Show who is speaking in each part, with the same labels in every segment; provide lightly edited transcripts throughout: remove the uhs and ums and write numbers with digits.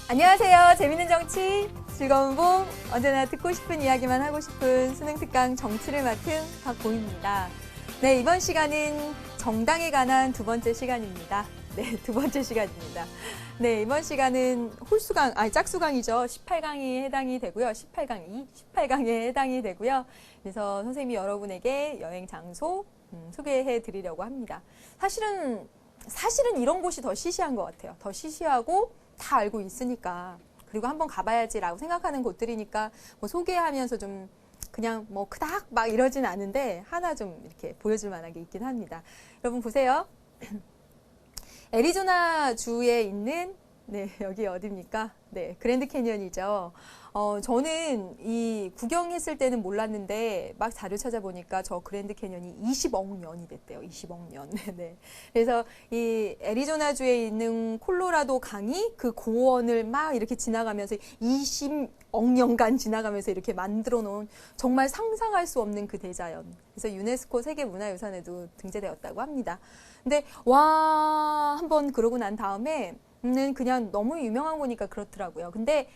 Speaker 1: 안녕하세요. 재밌는 정치, 즐거운 봄, 언제나 듣고 싶은 이야기만 하고 싶은 수능특강 정치를 맡은 박보입니다. 네, 이번 시간은 정당에 관한 두 번째 시간입니다. 네, 두 번째 시간입니다. 네, 이번 시간은 짝수강이죠. 18강이 해당이 되고요. 18강에 해당이 되고요. 그래서 선생님이 여러분에게 여행 장소 소개해 드리려고 합니다. 사실은 이런 곳이 더 시시한 것 같아요. 더 시시하고 다 알고 있으니까, 그리고 한번 가봐야지라고 생각하는 곳들이니까 뭐 소개하면서 좀 그냥 뭐 크닥 막 이러진 않은데 하나 좀 이렇게 보여줄 만한 게 있긴 합니다. 여러분 보세요. 애리조나 주에 있는, 네, 여기 어디입니까? 네, 그랜드 캐니언이죠. 저는 이 구경했을 때는 몰랐는데 막 자료 찾아보니까 저 그랜드 캐니언이 20억 년이 됐대요. 20억 년. 네. 그래서 이 애리조나주에 있는 콜로라도 강이 그 고원을 막 이렇게 지나가면서 20억 년간 지나가면서 이렇게 만들어 놓은 정말 상상할 수 없는 그 대자연. 그래서 유네스코 세계문화유산에도 등재되었다고 합니다. 근데 한번 그러고 난 다음에는 그냥 너무 유명한 거니까 그렇더라고요. 근데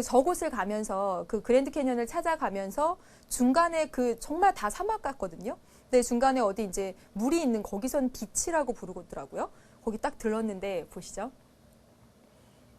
Speaker 1: 저곳을 가면서 그 그랜드 캐니언을 찾아가면서 중간에 정말 다 사막 같거든요. 근데 중간에 어디 이제 물이 있는 거기선 비치라고 부르더라고요. 거기 딱 들렀는데 보시죠.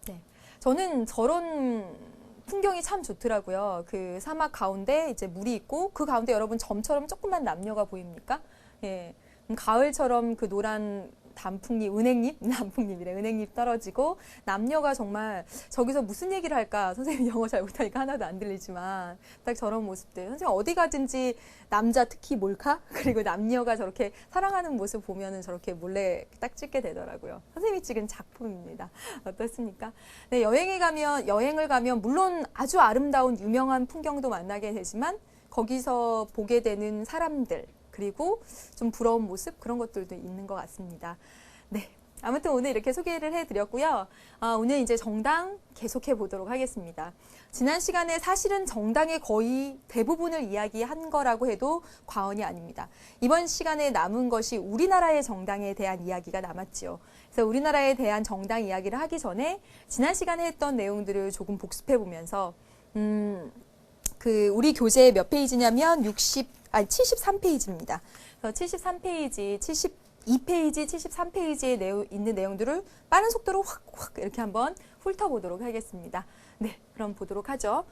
Speaker 1: 네. 저는 저런 풍경이 참 좋더라고요. 그 사막 가운데 이제 물이 있고 그 가운데 여러분 점처럼 조그만 남녀가 보입니까? 예. 가을처럼 그 노란 은행잎 떨어지고 남녀가 정말 저기서 무슨 얘기를 할까? 선생님 영어 잘 못하니까 하나도 안 들리지만 딱 저런 모습들. 선생님 어디 가든지 남자 특히 몰카? 그리고 남녀가 저렇게 사랑하는 모습 보면은 저렇게 몰래 딱 찍게 되더라고요. 선생님이 찍은 작품입니다. 어떻습니까? 네, 여행을 가면 물론 아주 아름다운 유명한 풍경도 만나게 되지만 거기서 보게 되는 사람들, 그리고 좀 부러운 모습, 그런 것들도 있는 것 같습니다. 네. 아무튼 오늘 이렇게 소개를 해드렸고요. 오늘 이제 정당 계속해 보도록 하겠습니다. 지난 시간에 사실은 정당의 거의 대부분을 이야기한 거라고 해도 과언이 아닙니다. 이번 시간에 남은 것이 우리나라의 정당에 대한 이야기가 남았지요. 그래서 우리나라에 대한 정당 이야기를 하기 전에 지난 시간에 했던 내용들을 조금 복습해 보면서 우리 교재 몇 페이지냐면 73페이지입니다. 73페이지, 72페이지, 73페이지에 있는 내용들을 빠른 속도로 확 이렇게 한번 훑어보도록 하겠습니다. 네, 그럼 보도록 하죠.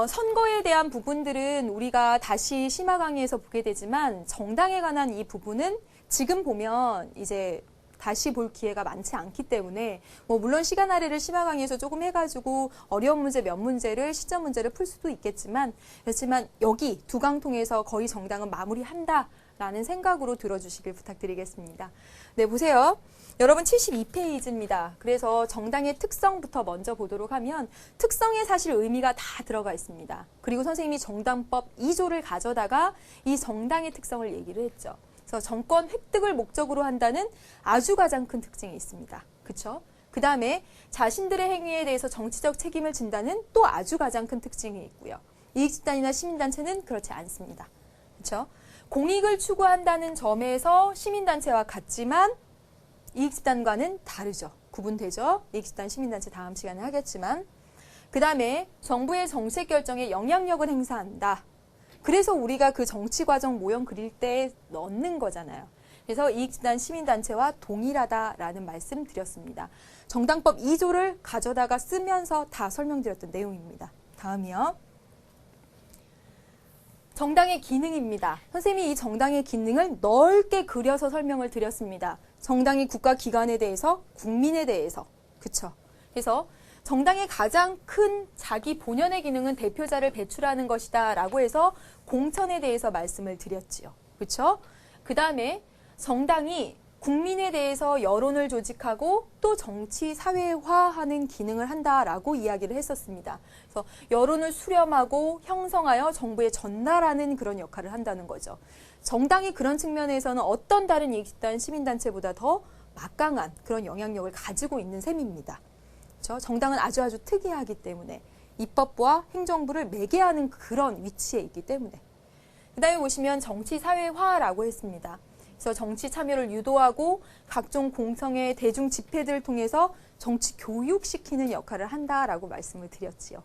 Speaker 1: 선거에 대한 부분들은 우리가 다시 심화 강의에서 보게 되지만 정당에 관한 이 부분은 지금 보면 이제 다시 볼 기회가 많지 않기 때문에 물론 시간 할애를 심화 강의에서 조금 해가지고 어려운 문제 몇 문제를 시점 문제를 풀 수도 있겠지만 그렇지만 여기 두 강 통해서 거의 정당은 마무리한다라는 생각으로 들어주시길 부탁드리겠습니다. 네, 보세요. 여러분 72페이지입니다. 그래서 정당의 특성부터 먼저 보도록 하면 특성에 사실 의미가 다 들어가 있습니다. 그리고 선생님이 정당법 2조를 가져다가 이 정당의 특성을 얘기를 했죠. 그래서 정권 획득을 목적으로 한다는 아주 가장 큰 특징이 있습니다. 그렇죠? 그 다음에 자신들의 행위에 대해서 정치적 책임을 진다는 또 아주 가장 큰 특징이 있고요. 이익집단이나 시민단체는 그렇지 않습니다. 그렇죠? 공익을 추구한다는 점에서 시민단체와 같지만 이익집단과는 다르죠. 구분되죠? 이익집단, 시민단체 다음 시간에 하겠지만 그 다음에 정부의 정책 결정에 영향력을 행사한다. 그래서 우리가 그 정치 과정 모형 그릴 때 넣는 거잖아요. 그래서 이익집단 시민단체와 동일하다라는 말씀 드렸습니다. 정당법 2조를 가져다가 쓰면서 다 설명드렸던 내용입니다. 다음이요. 정당의 기능입니다. 선생님이 이 정당의 기능을 넓게 그려서 설명을 드렸습니다. 정당이 국가기관에 대해서, 국민에 대해서. 그쵸? 그래서 정당의 가장 큰 자기 본연의 기능은 대표자를 배출하는 것이다 라고 해서 공천에 대해서 말씀을 드렸지요. 그렇죠? 그 다음에 정당이 국민에 대해서 여론을 조직하고 또 정치 사회화하는 기능을 한다라고 이야기를 했었습니다. 그래서 여론을 수렴하고 형성하여 정부에 전달하는 그런 역할을 한다는 거죠. 정당이 그런 측면에서는 어떤 다른 이익집단 시민단체보다 더 막강한 그런 영향력을 가지고 있는 셈입니다. 그렇죠? 정당은 아주 특이하기 때문에 입법부와 행정부를 매개하는 그런 위치에 있기 때문에. 그 다음에 보시면 정치사회화라고 했습니다. 그래서 정치 참여를 유도하고 각종 공청회 대중 집회들을 통해서 정치 교육시키는 역할을 한다라고 말씀을 드렸지요.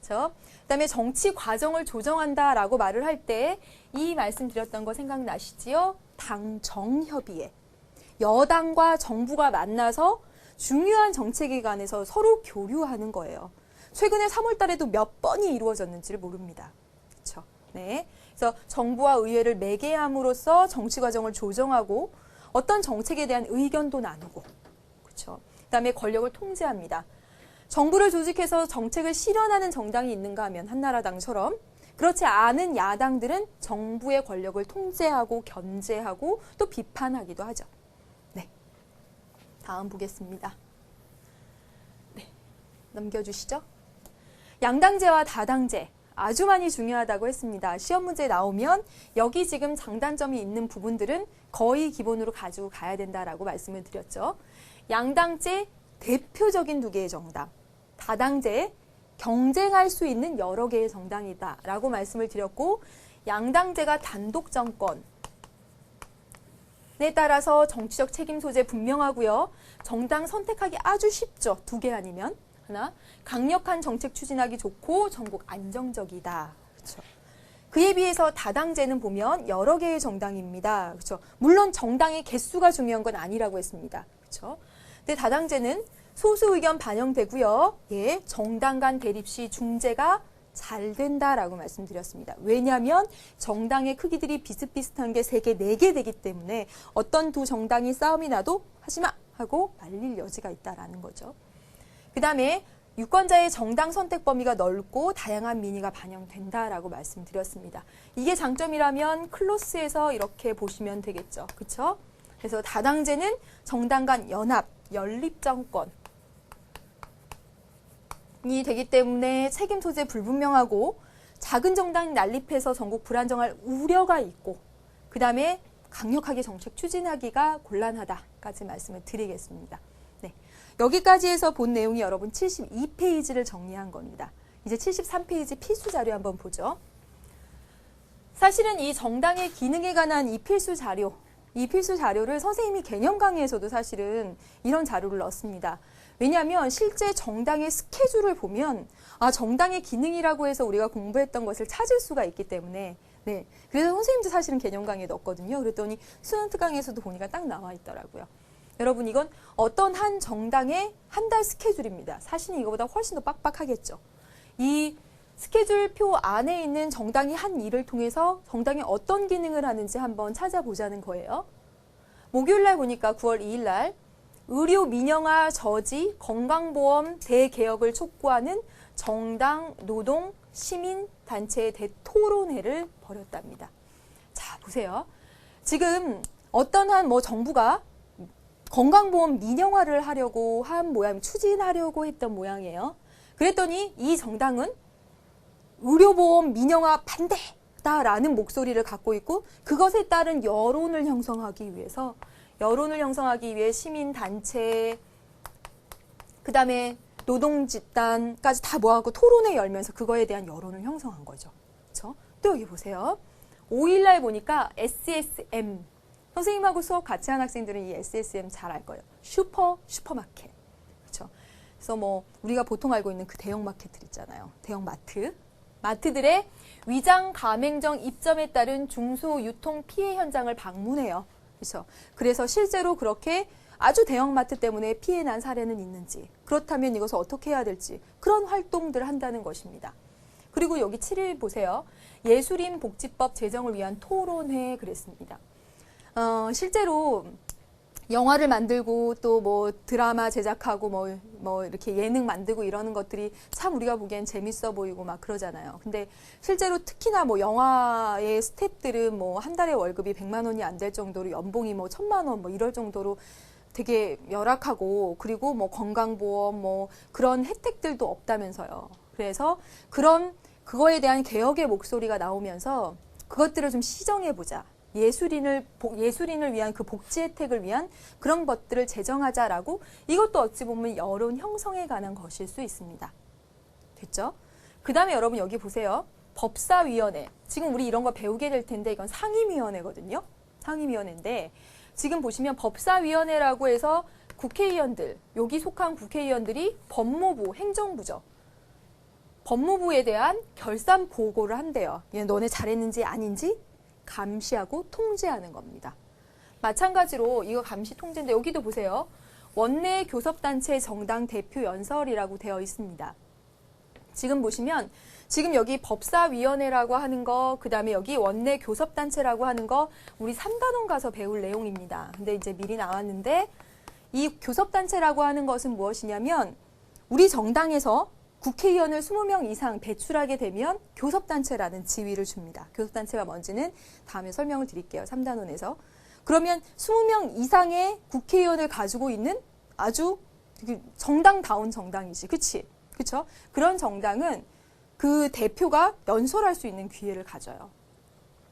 Speaker 1: 그렇죠? 그다음에 정치 과정을 조정한다라고 말을 할 때 이 말씀 드렸던 거 생각나시지요? 당정협의회. 여당과 정부가 만나서 중요한 정책에 관해서 서로 교류하는 거예요. 최근에 3월 달에도 몇 번이 이루어졌는지를 모릅니다. 그렇죠? 네. 그래서 정부와 의회를 매개함으로써 정치 과정을 조정하고 어떤 정책에 대한 의견도 나누고, 그렇죠? 그다음에 권력을 통제합니다. 정부를 조직해서 정책을 실현하는 정당이 있는가 하면 한나라당처럼, 그렇지 않은 야당들은 정부의 권력을 통제하고 견제하고 또 비판하기도 하죠. 네. 다음 보겠습니다. 네. 넘겨주시죠. 양당제와 다당제. 아주 많이 중요하다고 했습니다. 시험 문제 나오면 여기 지금 장단점이 있는 부분들은 거의 기본으로 가지고 가야 된다라고 말씀을 드렸죠. 양당제 대표적인 두 개의 정당, 다당제 경쟁할 수 있는 여러 개의 정당이다라고 말씀을 드렸고, 양당제가 단독 정권에 따라서 정치적 책임 소재 분명하고요. 정당 선택하기 아주 쉽죠. 두 개 아니면. 하나, 강력한 정책 추진하기 좋고 전국 안정적이다. 그렇죠. 그에 비해서 다당제는 보면 여러 개의 정당입니다. 그렇죠. 물론 정당의 개수가 중요한 건 아니라고 했습니다. 그렇죠. 근데 다당제는 소수 의견 반영되고요. 예, 정당 간 대립 시 중재가 잘 된다라고 말씀드렸습니다. 왜냐하면 정당의 크기들이 비슷비슷한 게 3개, 4개 되기 때문에 어떤 두 정당이 싸움이 나도 하지마 하고 말릴 여지가 있다라는 거죠. 그 다음에 유권자의 정당 선택 범위가 넓고 다양한 민의가 반영된다라고 말씀드렸습니다. 이게 장점이라면 클로스에서 이렇게 보시면 되겠죠. 그렇죠? 그래서 다당제는 정당 간 연합, 연립 정권이 되기 때문에 책임 소재 불분명하고 작은 정당 난립해서 전국 불안정할 우려가 있고, 그 다음에 강력하게 정책 추진하기가 곤란하다까지 말씀을 드리겠습니다. 네. 여기까지 해서 본 내용이 여러분 72페이지를 정리한 겁니다. 이제 73페이지 필수 자료 한번 보죠. 사실은 이 정당의 기능에 관한 이 필수 자료를 선생님이 개념 강의에서도 사실은 이런 자료를 넣습니다. 왜냐하면 실제 정당의 스케줄을 보면 정당의 기능이라고 해서 우리가 공부했던 것을 찾을 수가 있기 때문에, 네. 그래서 선생님도 사실은 개념 강의에 넣었거든요. 그랬더니 스튜던트 강의에서도 보니까 딱 나와 있더라고요. 여러분, 이건 어떤 한 정당의 한 달 스케줄입니다. 사실은 이거보다 훨씬 더 빡빡하겠죠. 이 스케줄표 안에 있는 정당이 한 일을 통해서 정당이 어떤 기능을 하는지 한번 찾아보자는 거예요. 목요일 날 보니까 9월 2일 날 의료 민영화 저지 건강보험 대개혁을 촉구하는 정당, 노동, 시민 단체의 대토론회를 벌였답니다. 자, 보세요. 지금 어떤 한 정부가 건강보험 민영화를 하려고 한 모양, 추진하려고 했던 모양이에요. 그랬더니 이 정당은 의료보험 민영화 반대다라는 목소리를 갖고 있고, 그것에 따른 여론을 형성하기 위해 시민단체, 그 다음에 노동집단까지 다 모아갖고 토론회 열면서 그거에 대한 여론을 형성한 거죠. 그렇죠? 또 여기 보세요. 5일날 보니까 SSM, 선생님하고 수업 같이 한 학생들은 이 SSM 잘 알 거예요. 슈퍼마켓. 그렇죠? 그래서 우리가 보통 알고 있는 그 대형 마켓들 있잖아요. 대형 마트들의 위장 가맹점 입점에 따른 중소 유통 피해 현장을 방문해요. 그렇죠? 그래서 실제로 그렇게 아주 대형 마트 때문에 피해 난 사례는 있는지, 그렇다면 이것을 어떻게 해야 될지, 그런 활동들을 한다는 것입니다. 그리고 여기 7일 보세요. 예술인 복지법 제정을 위한 토론회 그랬습니다. 실제로 영화를 만들고 또 드라마 제작하고 이렇게 예능 만들고 이러는 것들이 참 우리가 보기엔 재밌어 보이고 막 그러잖아요. 근데 실제로 특히나 영화의 스태프들은 한 달에 월급이 100만 원이 안 될 정도로 연봉이 1000만 원 이럴 정도로 되게 열악하고, 그리고 건강보험 그런 혜택들도 없다면서요. 그래서 그거에 대한 개혁의 목소리가 나오면서 그것들을 좀 시정해보자. 예술인을 위한 그 복지 혜택을 위한 그런 것들을 제정하자라고, 이것도 어찌 보면 여론 형성에 관한 것일 수 있습니다. 됐죠? 그 다음에 여러분 여기 보세요. 법사위원회. 지금 우리 이런 거 배우게 될 텐데 이건 상임위원회거든요. 상임위원회인데 지금 보시면 법사위원회라고 해서 국회의원들, 여기 속한 국회의원들이 법무부, 행정부죠. 법무부에 대한 결산 보고를 한대요. 얘 너네 잘했는지 아닌지 감시하고 통제하는 겁니다. 마찬가지로 이거 감시 통제인데 여기도 보세요. 원내 교섭단체 정당 대표 연설이라고 되어 있습니다. 지금 보시면 지금 여기 법사위원회라고 하는 거, 그 다음에 여기 원내 교섭단체라고 하는 거 우리 3단원 가서 배울 내용입니다. 근데 이제 미리 나왔는데 이 교섭단체라고 하는 것은 무엇이냐면 우리 정당에서 국회의원을 20명 이상 배출하게 되면 교섭단체라는 지위를 줍니다. 교섭단체가 뭔지는 다음에 설명을 드릴게요. 3단원에서. 그러면 20명 이상의 국회의원을 가지고 있는 아주 정당다운 정당이지. 그치? 그쵸? 그런 정당은 그 대표가 연설할 수 있는 기회를 가져요.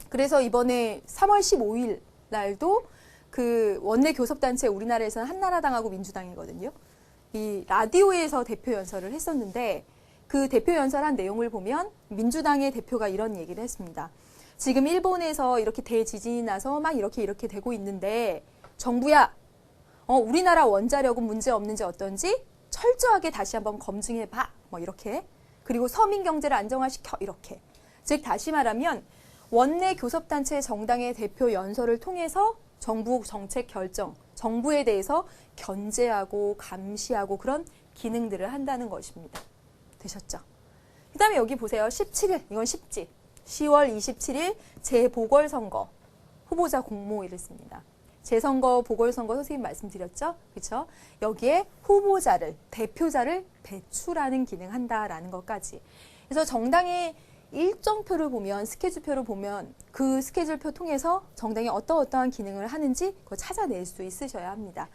Speaker 1: 그래서 이번에 3월 15일 날도 그 원내 교섭단체 우리나라에서는 한나라당하고 민주당이거든요. 이 라디오에서 대표 연설을 했었는데 그 대표 연설한 내용을 보면 민주당의 대표가 이런 얘기를 했습니다. 지금 일본에서 이렇게 대지진이 나서 막 이렇게 되고 있는데 정부야, 우리나라 원자력은 문제 없는지 어떤지 철저하게 다시 한번 검증해봐. 뭐 이렇게. 그리고 서민 경제를 안정화시켜. 이렇게. 즉 다시 말하면 원내 교섭단체 정당의 대표 연설을 통해서 정부 정책 결정, 정부에 대해서 견제하고 감시하고 그런 기능들을 한다는 것입니다. 되셨죠? 그 다음에 여기 보세요. 17일, 이건 쉽지. 10월 27일 재보궐선거 후보자 공모를 씁니다. 재선거, 보궐선거 선생님 말씀드렸죠? 그렇죠? 여기에 후보자를, 대표자를 배출하는 기능한다라는 것까지. 그래서 정당의 일정표를 보면, 스케줄표를 보면 그 스케줄표 통해서 정당이 어떠한 기능을 하는지 그거 찾아낼 수 있으셔야 합니다.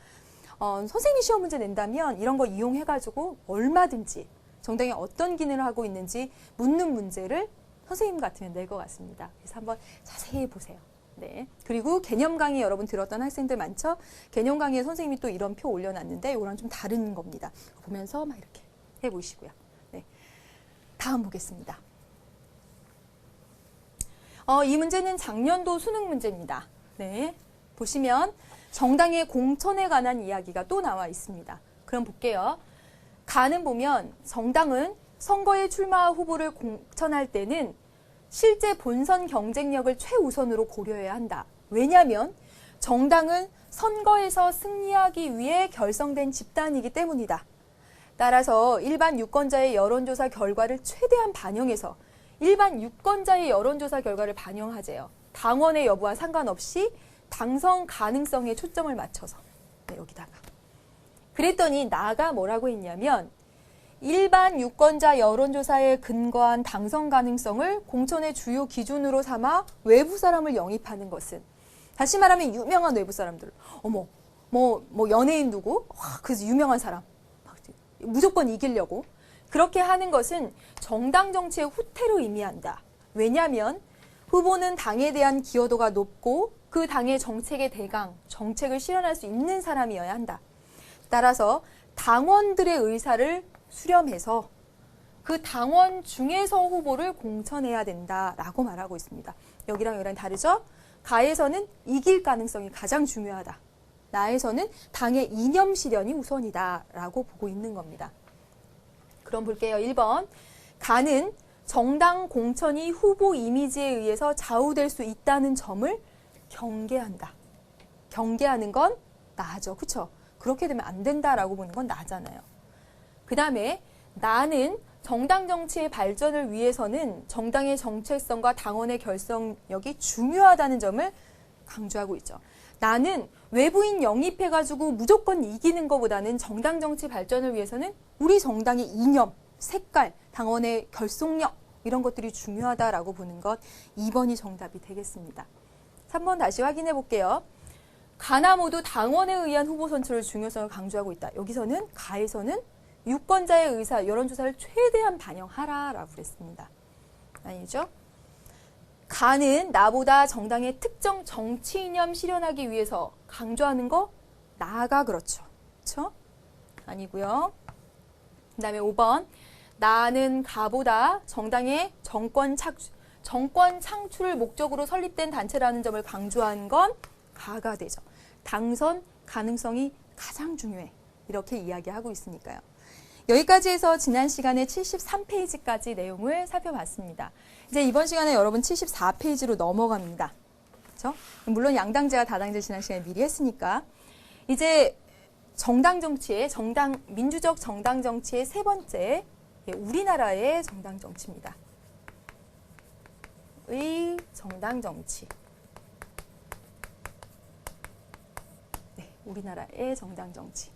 Speaker 1: 선생님이 시험 문제 낸다면 이런 거 이용해가지고 얼마든지 정당이 어떤 기능을 하고 있는지 묻는 문제를 선생님 같으면 낼 것 같습니다. 그래서 한번 자세히 보세요. 네. 그리고 개념 강의 여러분 들었던 학생들 많죠? 개념 강의에 선생님이 또 이런 표 올려놨는데 이거랑 좀 다른 겁니다. 보면서 막 이렇게 해보시고요. 네. 다음 보겠습니다. 이 문제는 작년도 수능 문제입니다. 네. 보시면 정당의 공천에 관한 이야기가 또 나와 있습니다. 그럼 볼게요. 가는 보면 정당은 선거에 출마 후보를 공천할 때는 실제 본선 경쟁력을 최우선으로 고려해야 한다. 왜냐하면 정당은 선거에서 승리하기 위해 결성된 집단이기 때문이다. 따라서 일반 유권자의 여론조사 결과를 최대한 반영해서 일반 유권자의 여론조사 결과를 반영하재요. 당원의 여부와 상관없이 당선 가능성에 초점을 맞춰서. 네, 여기다가. 그랬더니 나가 뭐라고 했냐면 일반 유권자 여론조사에 근거한 당선 가능성을 공천의 주요 기준으로 삼아 외부 사람을 영입하는 것은 다시 말하면 유명한 외부 사람들. 어머, 뭐 연예인 누구? 와, 그 유명한 사람. 무조건 이기려고. 그렇게 하는 것은 정당 정치의 후퇴를 의미한다. 왜냐하면 후보는 당에 대한 기여도가 높고 그 당의 정책의 대강, 정책을 실현할 수 있는 사람이어야 한다. 따라서 당원들의 의사를 수렴해서 그 당원 중에서 후보를 공천해야 된다라고 말하고 있습니다. 여기랑 여기랑 다르죠? 가에서는 이길 가능성이 가장 중요하다. 나에서는 당의 이념 실현이 우선이다라고 보고 있는 겁니다. 그럼 볼게요. 1번. 가는 정당 공천이 후보 이미지에 의해서 좌우될 수 있다는 점을 경계한다. 경계하는 건 나죠. 그렇죠? 그렇게 되면 안 된다라고 보는 건 나잖아요. 그 다음에 나는 정당 정치의 발전을 위해서는 정당의 정체성과 당원의 결성력이 중요하다는 점을 강조하고 있죠. 나는 외부인 영입해가지고 무조건 이기는 것보다는 정당 정치 발전을 위해서는 우리 정당의 이념, 색깔, 당원의 결속력 이런 것들이 중요하다라고 보는 것 2번이 정답이 되겠습니다. 3번 다시 확인해 볼게요. 가나 모두 당원에 의한 후보 선출의 중요성을 강조하고 있다. 여기서는 가에서는 유권자의 의사, 여론조사를 최대한 반영하라라고 그랬습니다. 아니죠? 가는 나보다 정당의 특정 정치 이념 실현하기 위해서 강조하는 거 나가 그렇죠. 그렇죠? 아니고요. 그 다음에 5번 나는 가보다 정당의 정권 정권 창출을 목적으로 설립된 단체라는 점을 강조한 건 가가 되죠. 당선 가능성이 가장 중요해. 이렇게 이야기하고 있으니까요. 여기까지 해서 지난 시간에 73페이지까지 내용을 살펴봤습니다. 이제 이번 시간에 여러분 74페이지로 넘어갑니다. 그렇죠? 물론 양당제와 다당제 지난 시간에 미리 했으니까 이제 정당 정치의 민주적 정당 정치의 세 번째, 우리나라의 정당 정치입니다. 의 정당 정치. 네, 우리나라의 정당 정치.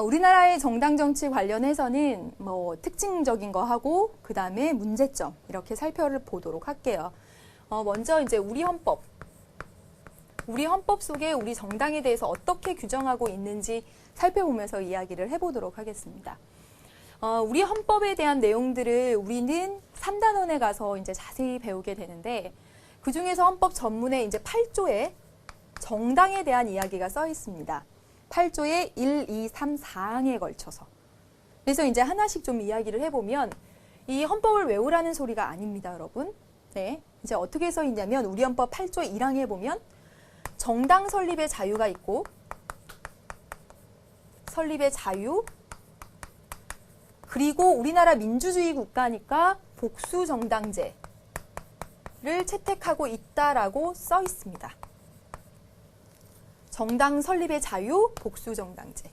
Speaker 1: 우리나라의 정당 정치 관련해서는 뭐 특징적인 거 하고 그 다음에 문제점 이렇게 살펴보도록 할게요. 먼저 이제 우리 헌법 속에 우리 정당에 대해서 어떻게 규정하고 있는지 살펴보면서 이야기를 해보도록 하겠습니다. 우리 헌법에 대한 내용들을 우리는 3단원에 가서 이제 자세히 배우게 되는데 그 중에서 헌법 전문에 이제 8조에 정당에 대한 이야기가 써 있습니다. 8조의 1, 2, 3, 4항에 걸쳐서. 그래서 이제 하나씩 좀 이야기를 해보면 이 헌법을 외우라는 소리가 아닙니다, 여러분. 네, 이제 어떻게 써 있냐면 우리 헌법 8조 1항에 보면 정당 설립의 자유가 있고 설립의 자유 그리고 우리나라 민주주의 국가니까 복수정당제를 채택하고 있다라고 써 있습니다. 정당 설립의 자유, 복수정당제.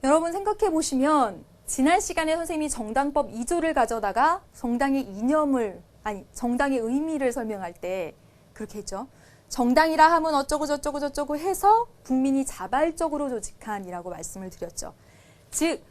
Speaker 1: 여러분 생각해 보시면 지난 시간에 선생님이 정당법 2조를 가져다가 정당의 정당의 의미를 설명할 때 그렇게 했죠. 정당이라 하면 어쩌고 저쩌고 저쩌고 해서 국민이 자발적으로 조직한이라고 말씀을 드렸죠. 즉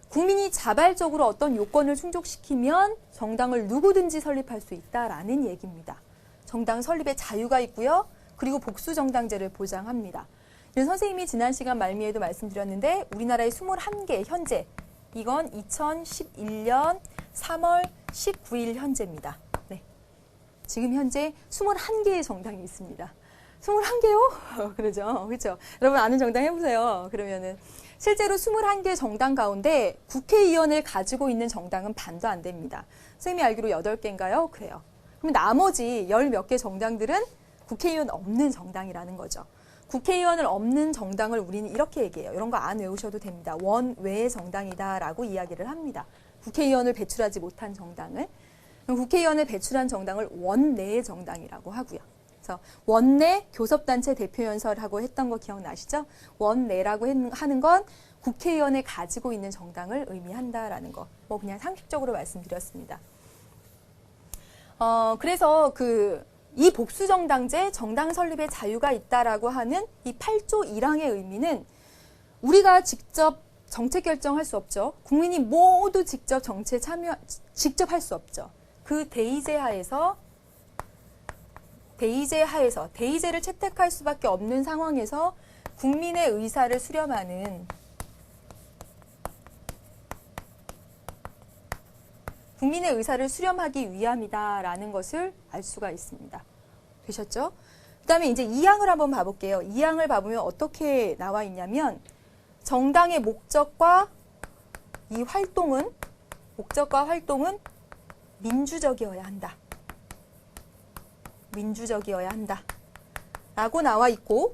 Speaker 1: 국민이 자발적으로 어떤 요건을 충족시키면 정당을 누구든지 설립할 수 있다라는 얘기입니다. 정당 설립의 자유가 있고요. 그리고 복수정당제를 보장합니다. 선생님이 지난 시간 말미에도 말씀드렸는데 우리나라의 21개 현재 이건 2011년 3월 19일 현재입니다. 네. 지금 현재 21개의 정당이 있습니다. 21개요? 그러죠. 그렇죠. 여러분 아는 정당 해보세요. 그러면은 실제로 21개 정당 가운데 국회의원을 가지고 있는 정당은 반도 안 됩니다. 선생님이 알기로 8개인가요? 그래요. 그럼 나머지 10몇 개 정당들은 국회의원 없는 정당이라는 거죠. 국회의원을 없는 정당을 우리는 이렇게 얘기해요. 이런 거 안 외우셔도 됩니다. 원외의 정당이다라고 이야기를 합니다. 국회의원을 배출하지 못한 정당을. 그럼 국회의원을 배출한 정당을 원내의 정당이라고 하고요. 그래서 원내 교섭단체 대표연설하고 했던 거 기억나시죠? 원내라고 하는 건 국회의원을 가지고 있는 정당을 의미한다라는 거. 뭐 그냥 상식적으로 말씀드렸습니다. 그래서 이 복수정당제, 정당 설립의 자유가 있다라고 하는 이 8조 1항의 의미는 우리가 직접 정책 결정할 수 없죠. 국민이 모두 직접 정치에 직접 할 수 없죠. 그 대의제하에서 대의제를 채택할 수밖에 없는 상황에서 국민의 의사를 수렴하는 국민의 의사를 수렴하기 위함이다라는 것을 알 수가 있습니다. 되셨죠? 그 다음에 이제 2항을 한번 봐볼게요. 2항을 봐보면 어떻게 나와 있냐면 정당의 목적과 활동은 민주적이어야 한다. 민주적이어야 한다. 라고 나와 있고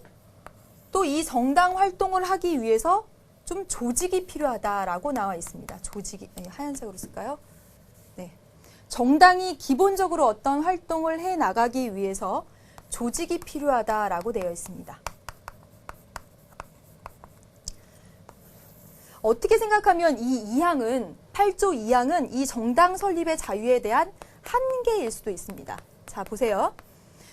Speaker 1: 또 이 정당 활동을 하기 위해서 좀 조직이 필요하다라고 나와 있습니다. 조직이, 하얀색으로 쓸까요? 네. 정당이 기본적으로 어떤 활동을 해 나가기 위해서 조직이 필요하다라고 되어 있습니다. 어떻게 생각하면 이 2항은 8조 2항은 이 정당 설립의 자유에 대한 한계일 수도 있습니다. 자, 보세요.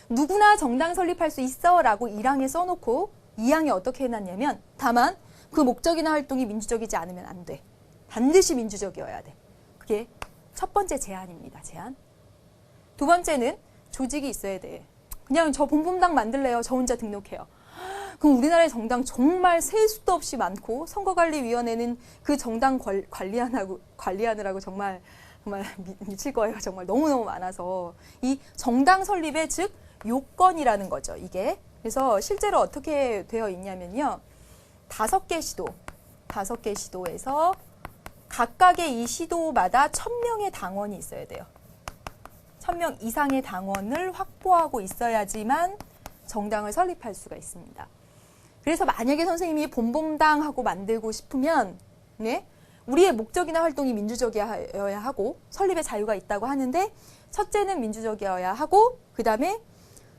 Speaker 1: 누구나 정당 설립할 수 있어 라고 1항에 써놓고 2항에 어떻게 해놨냐면 다만 그 목적이나 활동이 민주적이지 않으면 안 돼. 반드시 민주적이어야 돼. 그게 첫 번째 제한입니다. 제한. 두 번째는 조직이 있어야 돼. 그냥 저 본범당 만들래요. 저 혼자 등록해요. 그럼 우리나라의 정당 정말 셀 수도 없이 많고 선거관리위원회는 그 정당 관리하느라고 정말 미칠 거예요. 정말 너무너무 많아서 이 정당 설립의 즉 요건이라는 거죠. 이게. 그래서 실제로 어떻게 되어 있냐면요. 5개 시도에서 각각의 이 시도마다 1000명의 당원이 있어야 돼요. 1000명 이상의 당원을 확보하고 있어야지만 정당을 설립할 수가 있습니다. 그래서 만약에 선생님이 본범당하고 만들고 싶으면 네? 우리의 목적이나 활동이 민주적이어야 하고 설립의 자유가 있다고 하는데 첫째는 민주적이어야 하고 그 다음에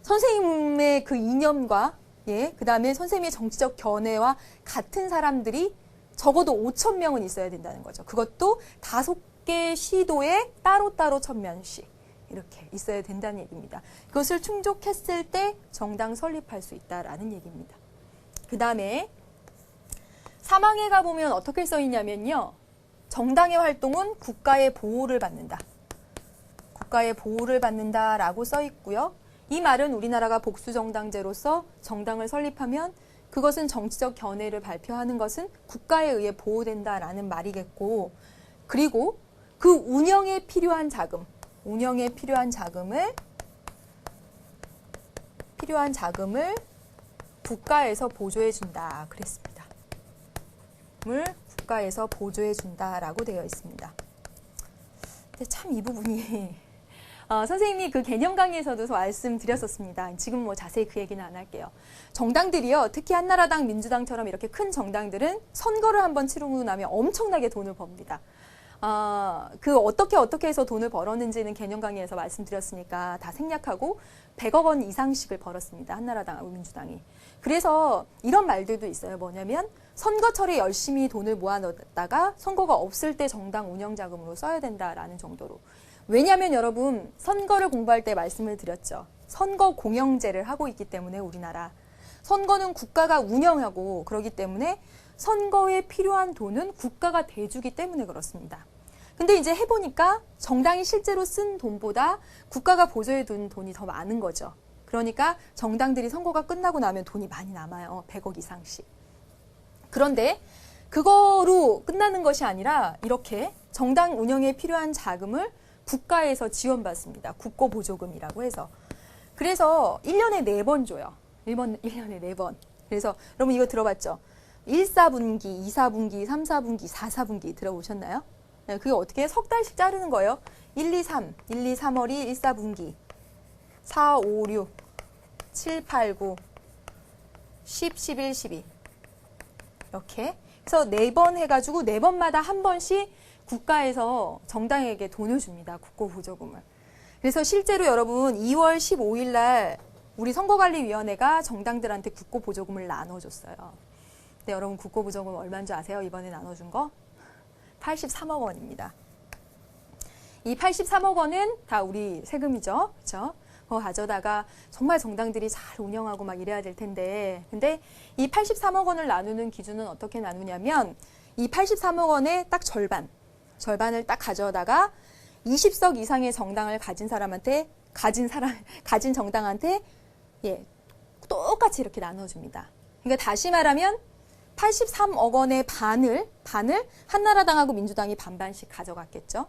Speaker 1: 선생님의 그 이념과 예, 그 다음에 선생님의 정치적 견해와 같은 사람들이 적어도 5,000명은 있어야 된다는 거죠. 그것도 5개 시도에 따로따로 1000명씩 이렇게 있어야 된다는 얘기입니다. 그것을 충족했을 때 정당 설립할 수 있다라는 얘기입니다. 그 다음에 3항에 가보면 어떻게 써 있냐면요. 정당의 활동은 국가의 보호를 받는다. 국가의 보호를 받는다라고 써 있고요. 이 말은 우리나라가 복수정당제로서 정당을 설립하면 그것은 정치적 견해를 발표하는 것은 국가에 의해 보호된다라는 말이겠고 그리고 그 운영에 필요한 자금을 국가에서 보조해준다 그랬습니다. 국가에서 보조해준다라고 되어 있습니다. 근데 참 이 부분이 선생님이 그 개념 강의에서도 말씀드렸었습니다. 지금 뭐 자세히 그 얘기는 안 할게요. 정당들이요. 특히 한나라당, 민주당처럼 이렇게 큰 정당들은 선거를 한번 치르고 나면 엄청나게 돈을 법니다. 그 어떻게 해서 돈을 벌었는지는 개념 강의에서 말씀드렸으니까 다 생략하고 100억 원 이상씩을 벌었습니다. 한나라당하고 민주당이. 그래서 이런 말들도 있어요. 뭐냐면 선거철에 열심히 돈을 모아놨다가 선거가 없을 때 정당 운영자금으로 써야 된다라는 정도로. 왜냐하면 여러분 선거를 공부할 때 말씀을 드렸죠. 선거 공영제를 하고 있기 때문에 우리나라. 선거는 국가가 운영하고 그러기 때문에 선거에 필요한 돈은 국가가 대주기 때문에 그렇습니다. 근데 이제 해보니까 정당이 실제로 쓴 돈보다 국가가 보조해 둔 돈이 더 많은 거죠. 그러니까 정당들이 선거가 끝나고 나면 돈이 많이 남아요. 100억 이상씩. 그런데 그거로 끝나는 것이 아니라 이렇게 정당 운영에 필요한 자금을 국가에서 지원받습니다. 국고보조금이라고 해서. 그래서 1년에 4번 줘요. 1년에 4번. 그래서 여러분 이거 들어봤죠? 1사분기, 2사분기, 3사분기, 4사분기 들어보셨나요? 네, 그게 어떻게 석 달씩 자르는 거예요. 1, 2, 3월이 1사분기, 4, 5, 6, 7, 8, 9, 10, 11, 12 이렇게 그래서 4번 해가지고 4번마다 한 번씩 국가에서 정당에게 돈을 줍니다. 국고보조금을. 그래서 실제로 여러분 2월 15일 날 우리 선거관리위원회가 정당들한테 국고보조금을 나눠줬어요. 근데 여러분 국고보조금 얼마인 줄 아세요? 이번에 나눠준 거? 83억 원입니다. 이 83억 원은 다 우리 세금이죠. 그렇죠? 그거 가져다가 정말 정당들이 잘 운영하고 막 이래야 될 텐데 근데 이 83억 원을 나누는 기준은 어떻게 나누냐면 이 83억 원의 딱 절반을 딱 가져다가 20석 이상의 정당을 가진 사람한테 가진 정당한테 예, 똑같이 이렇게 나눠줍니다. 그러니까 다시 말하면 83억 원의 반을 한나라당하고 민주당이 반반씩 가져갔겠죠.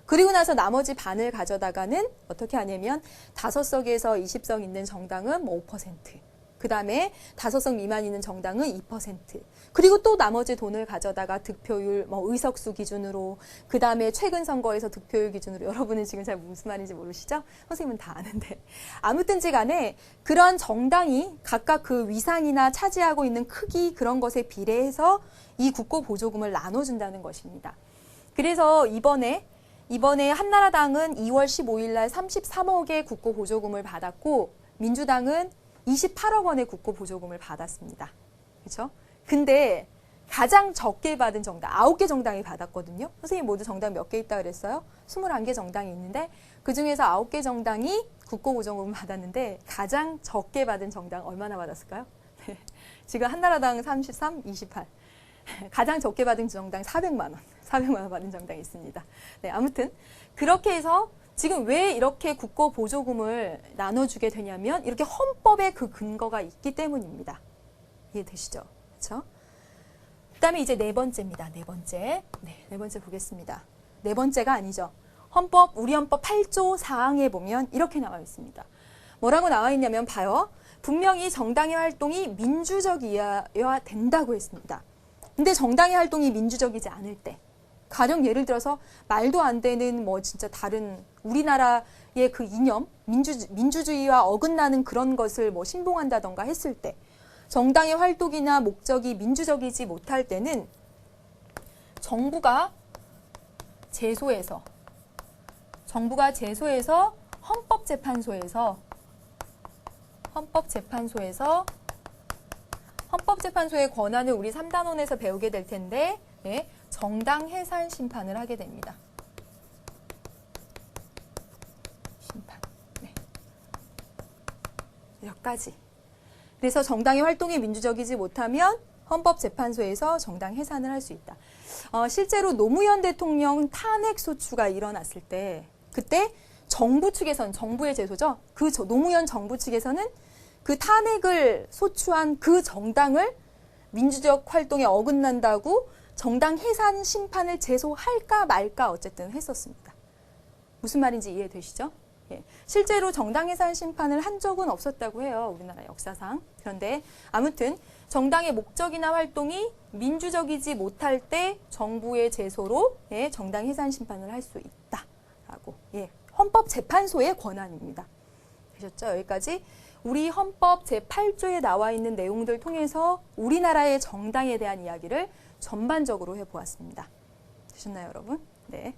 Speaker 1: 그리고 나서 나머지 반을 가져다가는 어떻게 하냐면 5석에서 20석 있는 정당은 뭐 5%, 그 다음에 5석 미만 있는 정당은 2%, 그리고 또 나머지 돈을 가져다가 득표율, 뭐 의석수 기준으로, 그 다음에 최근 선거에서 득표율 기준으로, 여러분은 지금 잘 무슨 말인지 모르시죠? 선생님은 다 아는데. 아무튼지 간에 그런 정당이 각각 그 위상이나 차지하고 있는 크기 그런 것에 비례해서 이 국고보조금을 나눠준다는 것입니다. 그래서 이번에 한나라당은 2월 15일 날 33억의 국고보조금을 받았고 민주당은 28억 원의 국고보조금을 받았습니다. 그렇죠? 근데 가장 적게 받은 정당, 9개 정당이 받았거든요. 선생님 모두 정당 몇 개 있다 그랬어요? 21개 정당이 있는데 그중에서 9개 정당이 국고보조금을 받았는데 가장 적게 받은 정당 얼마나 받았을까요? 지금 한나라당 33, 28. 가장 적게 받은 정당 400만 원 받은 정당이 있습니다. 네, 아무튼 그렇게 해서 지금 왜 이렇게 국고보조금을 나눠주게 되냐면 이렇게 헌법에 그 근거가 있기 때문입니다. 이해되시죠? 그렇죠? 그다음에 이제 네 번째입니다. 네 번째 보겠습니다. 네 번째가 아니죠. 우리 헌법 8조 4항에 보면 이렇게 나와 있습니다. 뭐라고 나와 있냐면 봐요. 분명히 정당의 활동이 민주적이어야 된다고 했습니다. 근데 정당의 활동이 민주적이지 않을 때 가령 예를 들어서 말도 안 되는 뭐 진짜 다른 우리나라의 그 이념, 민주주의와 어긋나는 그런 것을 뭐 신봉한다던가 했을 때 정당의 활동이나 목적이 민주적이지 못할 때는 정부가 제소해서 헌법재판소의 권한을 우리 3단원에서 배우게 될 텐데 예, 정당 해산 심판을 하게 됩니다. 심판. 네. 여기까지. 그래서 정당의 활동이 민주적이지 못하면 헌법재판소에서 정당 해산을 할 수 있다. 실제로 노무현 대통령 탄핵 소추가 일어났을 때 그때 정부 측에서는 정부의 제소죠. 그 노무현 정부 측에서는 그 탄핵을 소추한 그 정당을 민주적 활동에 어긋난다고 정당 해산 심판을 제소할까 말까 어쨌든 했었습니다. 무슨 말인지 이해되시죠? 예. 실제로 정당 해산 심판을 한 적은 없었다고 해요. 우리나라 역사상. 그런데 아무튼 정당의 목적이나 활동이 민주적이지 못할 때 정부의 제소로 예, 정당 해산 심판을 할 수 있다라고. 예. 헌법재판소의 권한입니다. 되셨죠? 여기까지 우리 헌법 제8조에 나와 있는 내용들 통해서 우리나라의 정당에 대한 이야기를 전반적으로 해보았습니다. 되셨나요, 여러분? 네.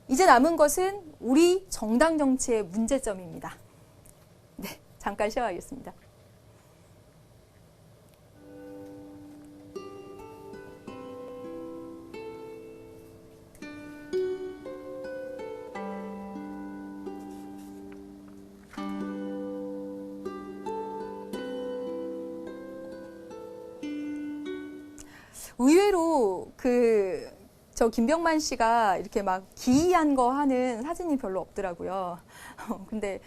Speaker 1: 이제 남은 것은 우리 정당 정치의 문제점입니다. 네, 잠깐 쉬어가겠습니다. 의외로 저 김병만 씨가 이렇게 막 기이한 거 하는 사진이 별로 없더라고요. 근데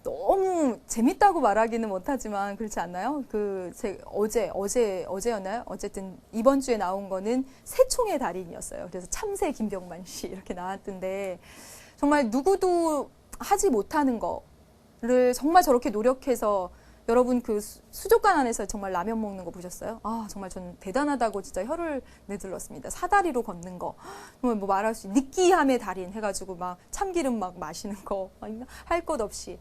Speaker 1: 너무 재밌다고 말하기는 못하지만 그렇지 않나요? 어제였나요? 어쨌든 이번 주에 나온 거는 새총의 달인이었어요. 그래서 참새 김병만 씨 이렇게 나왔던데 정말 누구도 하지 못하는 거를 정말 저렇게 노력해서 여러분 그 수족관 안에서 정말 라면 먹는 거 보셨어요? 아 정말 저는 대단하다고 진짜 혀를 내둘렀습니다. 사다리로 걷는 거, 뭐 말할 수 느끼함의 달인 해가지고 막 참기름 막 마시는 거 할 것 없이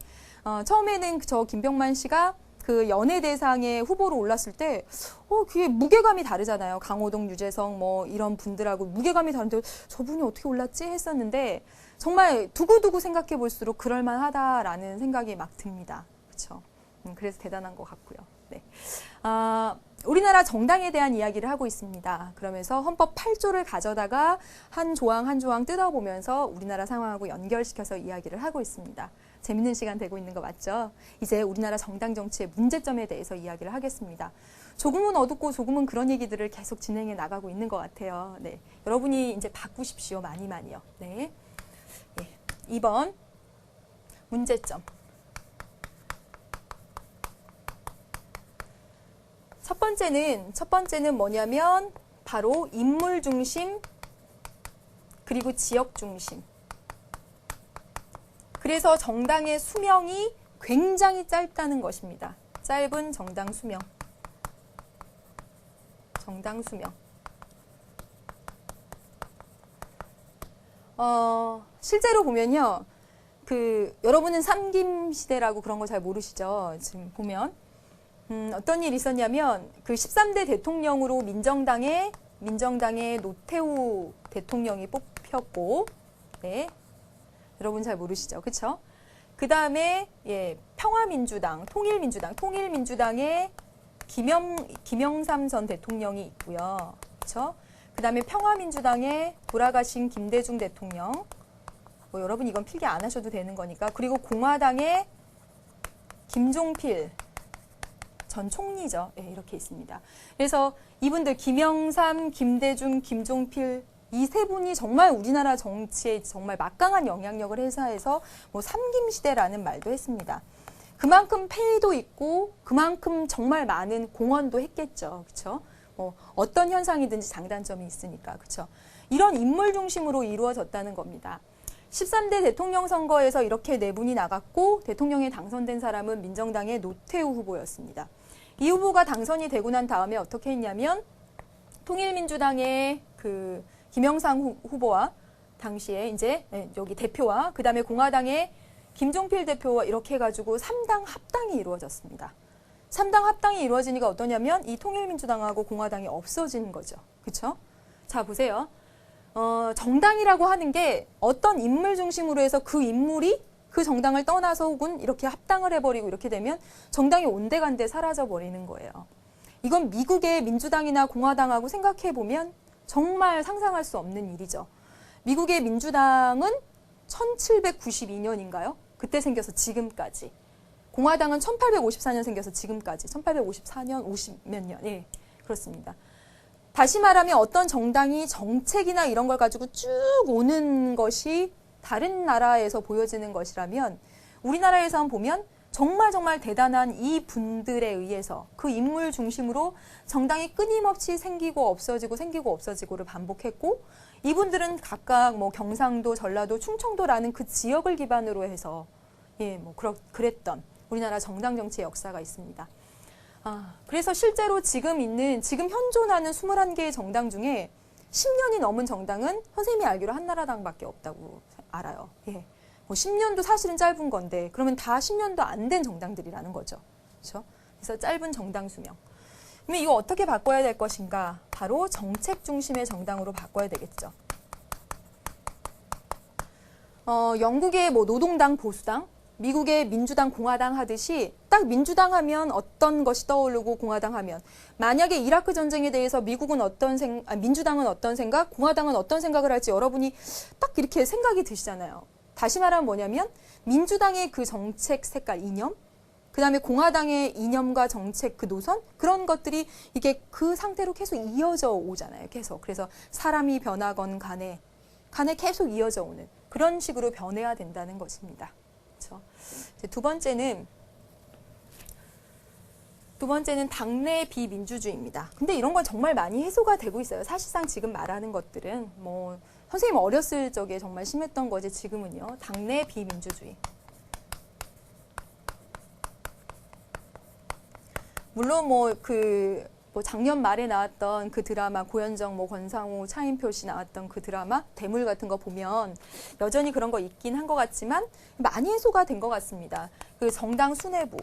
Speaker 1: 처음에는 저 김병만 씨가 그 연예대상에 후보로 올랐을 때 그게 무게감이 다르잖아요. 강호동, 유재석 뭐 이런 분들하고 무게감이 다른데 저분이 어떻게 올랐지 했었는데 정말 두고두고 생각해 볼수록 그럴만하다라는 생각이 막 듭니다. 그렇죠? 그래서 대단한 것 같고요. 네. 우리나라 정당에 대한 이야기를 하고 있습니다. 그러면서 헌법 8조를 가져다가 한 조항 한 조항 뜯어보면서 우리나라 상황하고 연결시켜서 이야기를 하고 있습니다. 재밌는 시간 되고 있는 거 맞죠? 이제 우리나라 정당 정치의 문제점에 대해서 이야기를 하겠습니다. 조금은 어둡고 조금은 그런 얘기들을 계속 진행해 나가고 있는 것 같아요. 네. 여러분이 이제 바꾸십시오. 많이요. 네. 네. 2번 문제점. 첫 번째는 뭐냐면 바로 인물 중심 그리고 지역 중심. 그래서 정당의 수명이 굉장히 짧다는 것입니다. 짧은 정당 수명. 실제로 보면요. 여러분은 삼김 시대라고 그런 거 잘 모르시죠? 지금 보면. 어떤 일이 있었냐면 13대 대통령으로 민정당의 노태우 대통령이 뽑혔고, 네, 여러분 잘 모르시죠, 그렇죠? 그 다음에 평화민주당, 통일민주당의 김영삼 전 대통령이 있고요, 그렇죠? 그 다음에 평화민주당의 돌아가신 김대중 대통령, 뭐 여러분 이건 필기 안 하셔도 되는 거니까. 그리고 공화당의 김종필 전 총리죠. 네, 이렇게 있습니다. 그래서 이분들 김영삼, 김대중, 김종필 이 세 분이 정말 우리나라 정치에 정말 막강한 영향력을 행사해서 뭐 삼김시대라는 말도 했습니다. 그만큼 폐해도 있고 그만큼 정말 많은 공헌도 했겠죠. 그렇죠? 어떤 현상이든지 장단점이 있으니까. 그렇죠? 이런 인물 중심으로 이루어졌다는 겁니다. 13대 대통령 선거에서 이렇게 네 분이 나갔고 대통령에 당선된 사람은 민정당의 노태우 후보였습니다. 이 후보가 당선이 되고 난 다음에 어떻게 했냐면 통일민주당의 김영삼 후보와 당시에 이제 여기 대표와 그다음에 공화당의 김종필 대표와 이렇게 해가지고 3당 합당이 이루어졌습니다. 3당 합당이 이루어지니까 어떠냐면 이 통일민주당하고 공화당이 없어지는 거죠. 그렇죠? 자, 보세요. 정당이라고 하는 게 어떤 인물 중심으로 해서 그 인물이 그 정당을 떠나서 혹은 이렇게 합당을 해버리고 이렇게 되면 정당이 온데간데 사라져버리는 거예요. 이건 미국의 민주당이나 공화당하고 생각해보면 정말 상상할 수 없는 일이죠. 미국의 민주당은 1792년인가요? 그때 생겨서 지금까지. 공화당은 1854년 생겨서 지금까지. 1854년, 50몇 년. 예, 그렇습니다. 다시 말하면 어떤 정당이 정책이나 이런 걸 가지고 쭉 오는 것이 다른 나라에서 보여지는 것이라면 우리나라에서만 보면 정말 정말 대단한 이 분들에 의해서 그 인물 중심으로 정당이 끊임없이 생기고 없어지고를 반복했고 이분들은 각각 뭐 경상도, 전라도, 충청도라는 그 지역을 기반으로 해서 그랬던 우리나라 정당 정치의 역사가 있습니다. 그래서 실제로 지금 현존하는 21개의 정당 중에 10년이 넘은 정당은 선생님이 알기로 한나라당밖에 없다고 알아요. 예. 뭐 10년도 사실은 짧은 건데 그러면 다 10년도 안 된 정당들이라는 거죠. 그렇죠? 그래서 짧은 정당 수명. 그러면 이거 어떻게 바꿔야 될 것인가? 바로 정책 중심의 정당으로 바꿔야 되겠죠. 영국의 뭐 노동당, 보수당, 미국의 민주당, 공화당 하듯이 딱 민주당 하면 어떤 것이 떠오르고 공화당 하면 만약에 이라크 전쟁에 대해서 민주당은 어떤 생각, 공화당은 어떤 생각을 할지 여러분이 딱 이렇게 생각이 드시잖아요. 다시 말하면 뭐냐면 민주당의 그 정책 색깔, 이념, 그 다음에 공화당의 이념과 정책 그 노선 그런 것들이 이게 그 상태로 계속 이어져 오잖아요. 계속. 그래서 사람이 변하건 간에 계속 이어져 오는 그런 식으로 변해야 된다는 것입니다. 그렇죠? 두 번째는 당내 비민주주의입니다. 근데 이런 건 정말 많이 해소가 되고 있어요. 사실상 지금 말하는 것들은 뭐 선생님 어렸을 적에 정말 심했던 거지 지금은요. 당내 비민주주의. 물론 뭐 작년 말에 나왔던 그 드라마 고현정, 권상우, 차인표 씨 나왔던 그 드라마 대물 같은 거 보면 여전히 그런 거 있긴 한 것 같지만 많이 해소가 된 것 같습니다. 그 정당 수뇌부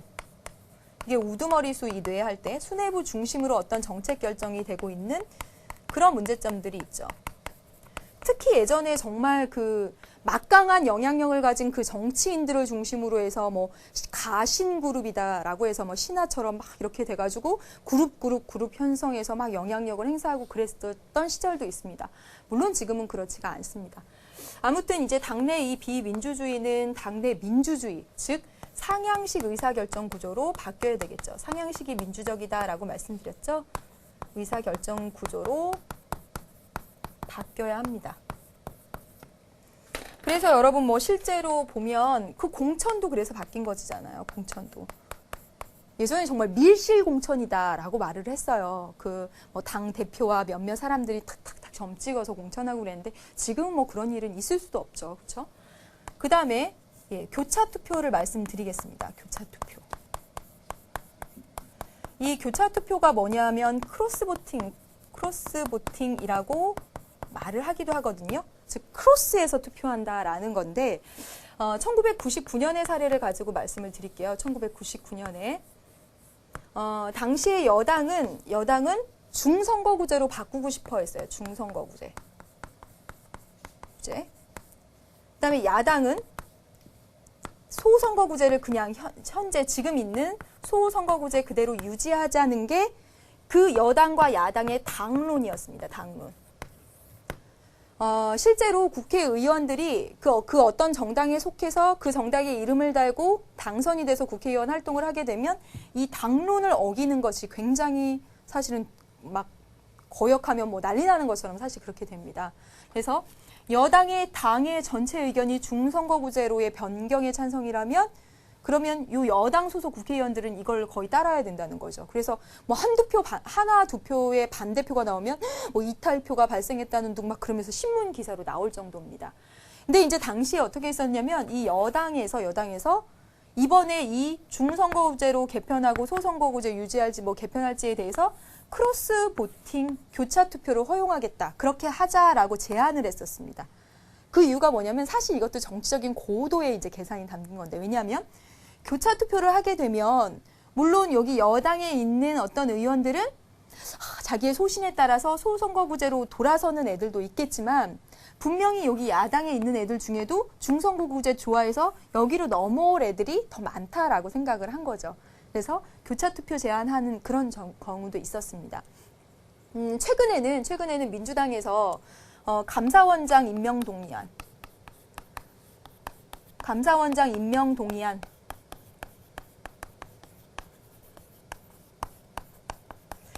Speaker 1: 이게 우두머리수 이뇌할 때 수뇌부 중심으로 어떤 정책 결정이 되고 있는 그런 문제점들이 있죠. 특히 예전에 정말 그 막강한 영향력을 가진 그 정치인들을 중심으로 해서 뭐 가신 그룹이다라고 해서 뭐 신화처럼 막 이렇게 돼가지고 그룹 편성해서 막 영향력을 행사하고 그랬었던 시절도 있습니다. 물론 지금은 그렇지가 않습니다. 아무튼 이제 당내 이 비민주주의는 당내 민주주의, 즉 상향식 의사결정 구조로 바뀌어야 되겠죠. 상향식이 민주적이다라고 말씀드렸죠. 의사결정 구조로 바뀌어야 합니다. 그래서 여러분 뭐 실제로 보면 그 공천도 그래서 바뀐 것이잖아요. 공천도. 예전에 정말 밀실 공천이다라고 말을 했어요. 그 뭐 당 대표와 몇몇 사람들이 탁탁탁 점 찍어서 공천하고 그랬는데 지금은 뭐 그런 일은 있을 수도 없죠. 그렇죠? 그 다음에 교차 투표를 말씀드리겠습니다. 교차 투표. 이 교차 투표가 뭐냐면 크로스 보팅이라고 말을 하기도 하거든요. 즉 크로스에서 투표한다라는 건데 1999년의 사례를 가지고 말씀을 드릴게요. 1999년에 당시의 여당은 중선거구제로 바꾸고 싶어 했어요. 중선거구제. 그다음에 야당은 소선거구제를 그냥 현재 지금 있는 소선거구제 그대로 유지하자는 게 그 여당과 야당의 당론이었습니다. 당론. 실제로 국회의원들이 그 어떤 정당에 속해서 그 정당의 이름을 달고 당선이 돼서 국회의원 활동을 하게 되면 이 당론을 어기는 것이 굉장히 사실은 막 거역하면 뭐 난리 나는 것처럼 사실 그렇게 됩니다. 그래서 여당의 당의 전체 의견이 중선거구제로의 변경에 찬성이라면 그러면 이 여당 소속 국회의원들은 이걸 거의 따라야 된다는 거죠. 그래서 뭐 하나 두 표의 반대표가 나오면 뭐 이탈표가 발생했다는 둥 막 그러면서 신문 기사로 나올 정도입니다. 근데 이제 당시에 어떻게 했었냐면 이 여당에서 이번에 이 중선거구제로 개편하고 소선거구제 유지할지 뭐 개편할지에 대해서 크로스 보팅 교차 투표를 허용하겠다. 그렇게 하자라고 제안을 했었습니다. 그 이유가 뭐냐면 사실 이것도 정치적인 고도의 이제 계산이 담긴 건데, 왜냐하면 교차 투표를 하게 되면 물론 여기 여당에 있는 어떤 의원들은 자기의 소신에 따라서 소선거구제로 돌아서는 애들도 있겠지만 분명히 여기 야당에 있는 애들 중에도 중선거구제 좋아해서 여기로 넘어올 애들이 더 많다라고 생각을 한 거죠. 그래서 교차 투표 제한하는 그런 경우도 있었습니다. 최근에는 민주당에서 감사원장 임명 동의안,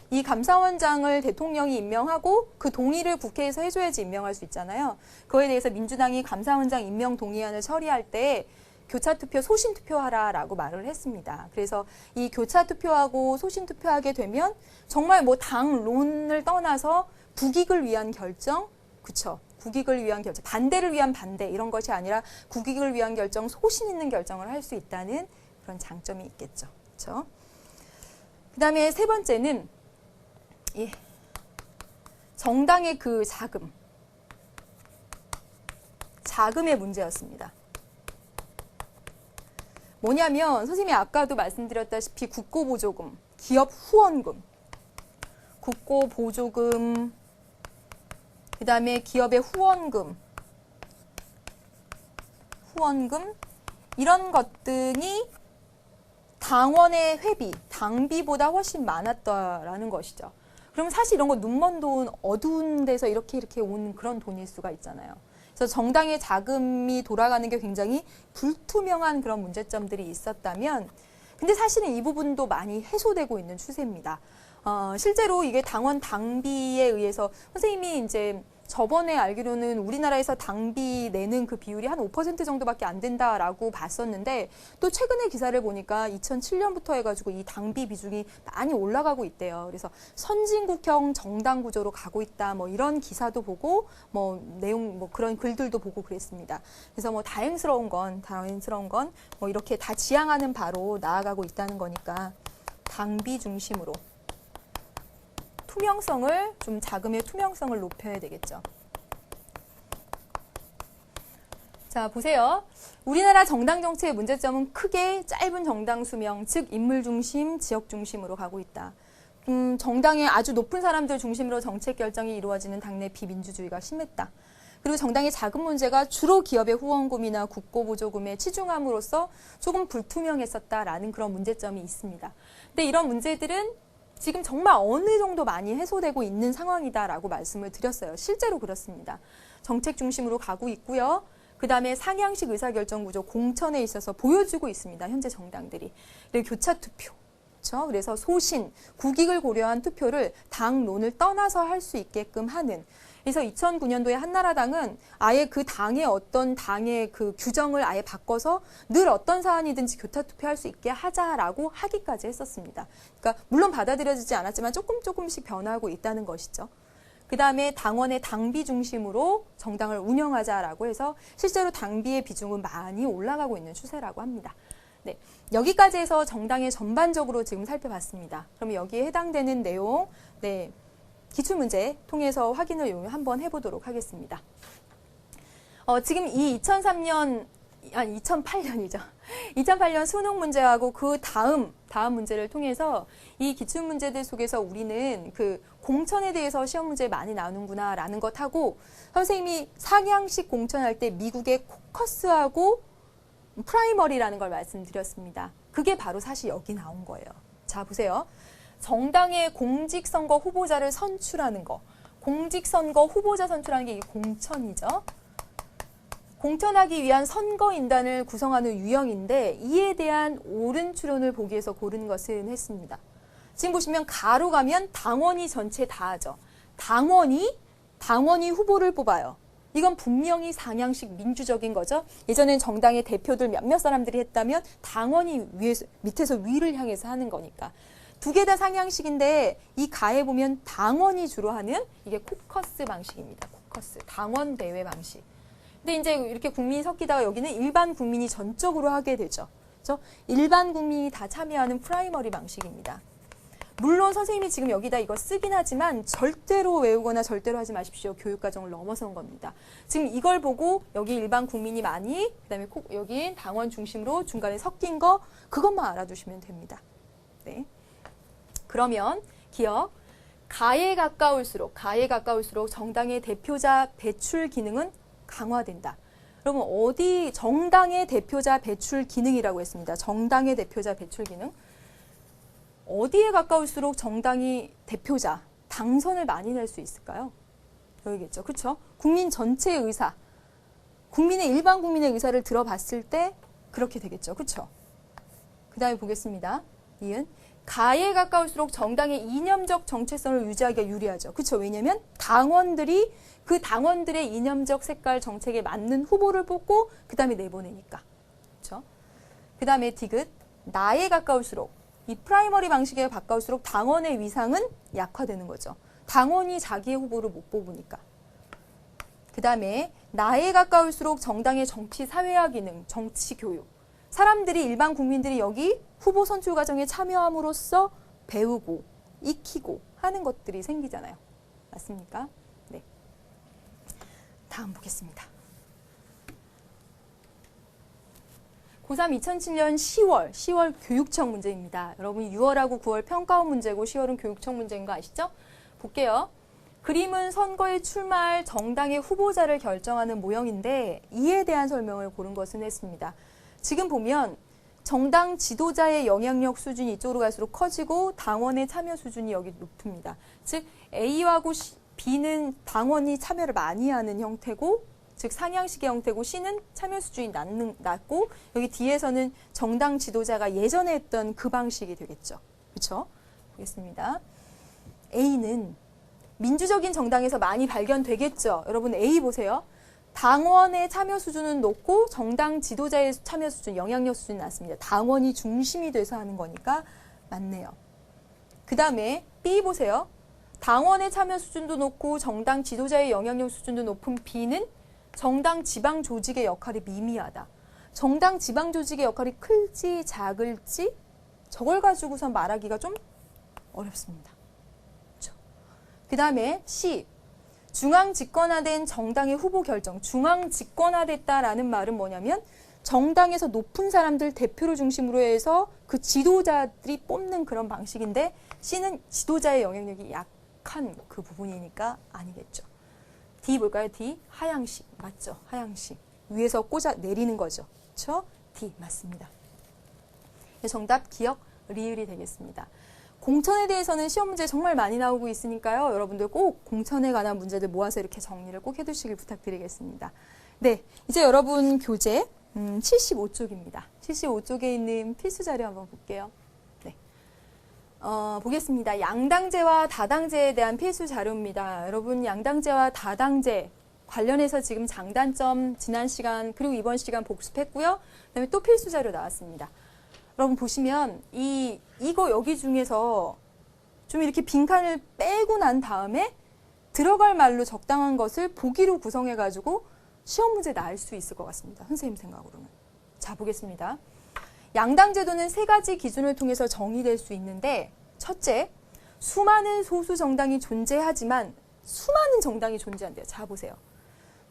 Speaker 1: 이 감사원장을 대통령이 임명하고 그 동의를 국회에서 해줘야지 임명할 수 있잖아요. 그거에 대해서 민주당이 감사원장 임명 동의안을 처리할 때 교차투표, 소신투표하라라고 말을 했습니다. 그래서 이 교차투표하고 소신투표하게 되면 정말 뭐 당론을 떠나서 국익을 위한 결정, 그쵸? 국익을 위한 결정, 반대를 위한 반대 이런 것이 아니라 국익을 위한 결정, 소신 있는 결정을 할 수 있다는 그런 장점이 있겠죠. 그렇죠? 그다음에 세 번째는 정당의 그 자금의 문제였습니다. 뭐냐면 선생님이 아까도 말씀드렸다시피 국고보조금, 기업 후원금, 국고보조금, 그 다음에 기업의 후원금 이런 것들이 당원의 회비, 당비보다 훨씬 많았다라는 것이죠. 그럼 사실 이런 거 눈먼 돈, 어두운 데서 이렇게 온 그런 돈일 수가 있잖아요. 그래서 정당의 자금이 돌아가는 게 굉장히 불투명한 그런 문제점들이 있었다면, 근데 사실은 이 부분도 많이 해소되고 있는 추세입니다. 실제로 이게 당원 당비에 의해서 선생님이 이제 저번에 알기로는 우리나라에서 당비 내는 그 비율이 한 5% 정도밖에 안 된다라고 봤었는데, 또 최근에 기사를 보니까 2007년부터 해가지고 이 당비 비중이 많이 올라가고 있대요. 그래서 선진국형 정당 구조로 가고 있다, 뭐 이런 기사도 보고, 뭐 내용, 뭐 그런 글들도 보고 그랬습니다. 그래서 뭐 다행스러운 건 뭐 이렇게 다 지향하는 바로 나아가고 있다는 거니까 당비 중심으로. 자금의 투명성을 높여야 되겠죠. 자, 보세요. 우리나라 정당 정치의 문제점은 크게 짧은 정당 수명, 즉 인물 중심, 지역 중심으로 가고 있다. 정당의 아주 높은 사람들 중심으로 정책 결정이 이루어지는 당내 비민주주의가 심했다. 그리고 정당의 자금 문제가 주로 기업의 후원금이나 국고보조금에 치중함으로써 조금 불투명했었다라는 그런 문제점이 있습니다. 근데 이런 문제들은 지금 정말 어느 정도 많이 해소되고 있는 상황이다라고 말씀을 드렸어요. 실제로 그렇습니다. 정책 중심으로 가고 있고요. 그 다음에 상향식 의사결정 구조 공천에 있어서 보여주고 있습니다. 현재 정당들이. 그리고 교차투표. 그렇죠? 그래서 소신, 국익을 고려한 투표를 당론을 떠나서 할 수 있게끔 하는. 그래서 2009년도에 한나라당은 아예 그 어떤 당의 그 규정을 아예 바꿔서 늘 어떤 사안이든지 교차투표할 수 있게 하자라고 하기까지 했었습니다. 그러니까 물론 받아들여지지 않았지만 조금씩 변하고 있다는 것이죠. 그 다음에 당원의 당비 중심으로 정당을 운영하자라고 해서 실제로 당비의 비중은 많이 올라가고 있는 추세라고 합니다. 네, 여기까지 해서 정당의 전반적으로 지금 살펴봤습니다. 그럼 여기에 해당되는 내용, 기출문제 통해서 확인을 한번 해보도록 하겠습니다. 지금 이 2008년이죠. 2008년 수능 문제하고 그 다음 문제를 통해서 이 기출문제들 속에서 우리는 그 공천에 대해서 시험 문제 많이 나오는구나 라는 것하고, 선생님이 상향식 공천할 때 미국의 코커스하고 프라이머리라는 걸 말씀드렸습니다. 그게 바로 사실 여기 나온 거예요. 자, 보세요. 정당의 공직선거 후보자를 선출하는 거. 공직선거 후보자 선출하는 게 이게 공천이죠. 공천하기 위한 선거인단을 구성하는 유형인데 이에 대한 옳은 추론을 보기 위해서 고른 것은 했습니다. 지금 보시면 가로 가면 당원이 전체 다 하죠. 당원이 후보를 뽑아요. 이건 분명히 상향식 민주적인 거죠. 예전엔 정당의 대표들 몇몇 사람들이 했다면 당원이 밑에서 위를 향해서 하는 거니까. 두 개 다 상향식인데 이 가에 보면 당원이 주로 하는 이게 코커스 방식입니다. 코커스, 당원 대회 방식. 근데 이제 이렇게 국민이 섞이다가 여기는 일반 국민이 전적으로 하게 되죠. 그렇죠? 일반 국민이 다 참여하는 프라이머리 방식입니다. 물론 선생님이 지금 여기다 이거 쓰긴 하지만 절대로 외우거나 절대로 하지 마십시오. 교육과정을 넘어선 겁니다. 지금 이걸 보고 여기 일반 국민이 많이, 그다음에 여기 당원 중심으로 중간에 섞인 거 그것만 알아두시면 됩니다. 네. 그러면 기억, 가에 가까울수록 정당의 대표자 배출 기능은 강화된다. 그러면 어디 정당의 대표자 배출 기능이라고 했습니다. 정당의 대표자 배출 기능. 어디에 가까울수록 정당이 대표자, 당선을 많이 낼 수 있을까요? 여기겠죠. 그렇죠? 국민 전체의 의사, 일반 국민의 의사를 들어봤을 때 그렇게 되겠죠. 그렇죠? 그 다음에 보겠습니다. 이은. 가에 가까울수록 정당의 이념적 정체성을 유지하기가 유리하죠. 그렇죠? 왜냐하면 당원들이 그 당원들의 이념적 색깔 정책에 맞는 후보를 뽑고 그 다음에 내보내니까. 그렇죠? 그 다음에 디귿. 나에 가까울수록 이 프라이머리 방식에 가까울수록 당원의 위상은 약화되는 거죠. 당원이 자기의 후보를 못 뽑으니까. 그 다음에 나에 가까울수록 정당의 정치 사회화 기능, 정치 교육. 사람들이 일반 국민들이 여기 후보 선출 과정에 참여함으로써 배우고 익히고 하는 것들이 생기잖아요. 맞습니까? 네. 다음 보겠습니다. 고3 2007년 10월 교육청 문제입니다. 여러분 6월하고 9월 평가원 문제고 10월은 교육청 문제인 거 아시죠? 볼게요. 그림은 선거에 출마할 정당의 후보자를 결정하는 모형인데 이에 대한 설명을 고른 것은 했습니다. 지금 보면 정당 지도자의 영향력 수준이 이쪽으로 갈수록 커지고 당원의 참여 수준이 여기 높습니다. 즉 A하고 B는 당원이 참여를 많이 하는 형태고 즉 상향식의 형태고 C는 참여 수준이 낮고 여기 D에서는 정당 지도자가 예전에 했던 그 방식이 되겠죠. 그렇죠? 보겠습니다. A는 민주적인 정당에서 많이 발견되겠죠. 여러분 A 보세요. 당원의 참여 수준은 높고 정당 지도자의 참여 수준, 영향력 수준이 낮습니다. 당원이 중심이 돼서 하는 거니까 맞네요. 그 다음에 B 보세요. 당원의 참여 수준도 높고 정당 지도자의 영향력 수준도 높은 B는 정당 지방 조직의 역할이 미미하다. 정당 지방 조직의 역할이 클지 작을지 저걸 가지고선 말하기가 좀 어렵습니다. 그렇죠? 그 다음에 C. 중앙 집권화된 정당의 후보 결정. 중앙 집권화됐다라는 말은 뭐냐면 정당에서 높은 사람들 대표를 중심으로 해서 그 지도자들이 뽑는 그런 방식인데 C는 지도자의 영향력이 약한 그 부분이니까 아니겠죠. D 볼까요? D. 하향식. 맞죠? 하향식. 위에서 꽂아 내리는 거죠. 그렇죠? D. 맞습니다. 정답 기억, 리을이 되겠습니다. 공천에 대해서는 시험 문제 정말 많이 나오고 있으니까요. 여러분들 꼭 공천에 관한 문제들 모아서 이렇게 정리를 꼭 해두시길 부탁드리겠습니다. 네, 이제 여러분 교재 75쪽입니다. 75쪽에 있는 필수 자료 한번 볼게요. 네, 보겠습니다. 양당제와 다당제에 대한 필수 자료입니다. 여러분 양당제와 다당제 관련해서 지금 장단점 지난 시간 그리고 이번 시간 복습했고요. 그다음에 또 필수 자료 나왔습니다. 여러분 보시면 이거 여기 중에서 좀 이렇게 빈칸을 빼고 난 다음에 들어갈 말로 적당한 것을 보기로 구성해가지고 시험 문제 나올 수 있을 것 같습니다. 선생님 생각으로는. 자, 보겠습니다. 양당제도는 세 가지 기준을 통해서 정의될 수 있는데 첫째, 수많은 소수 정당이 존재하지만 수많은 정당이 존재한대요. 자, 보세요.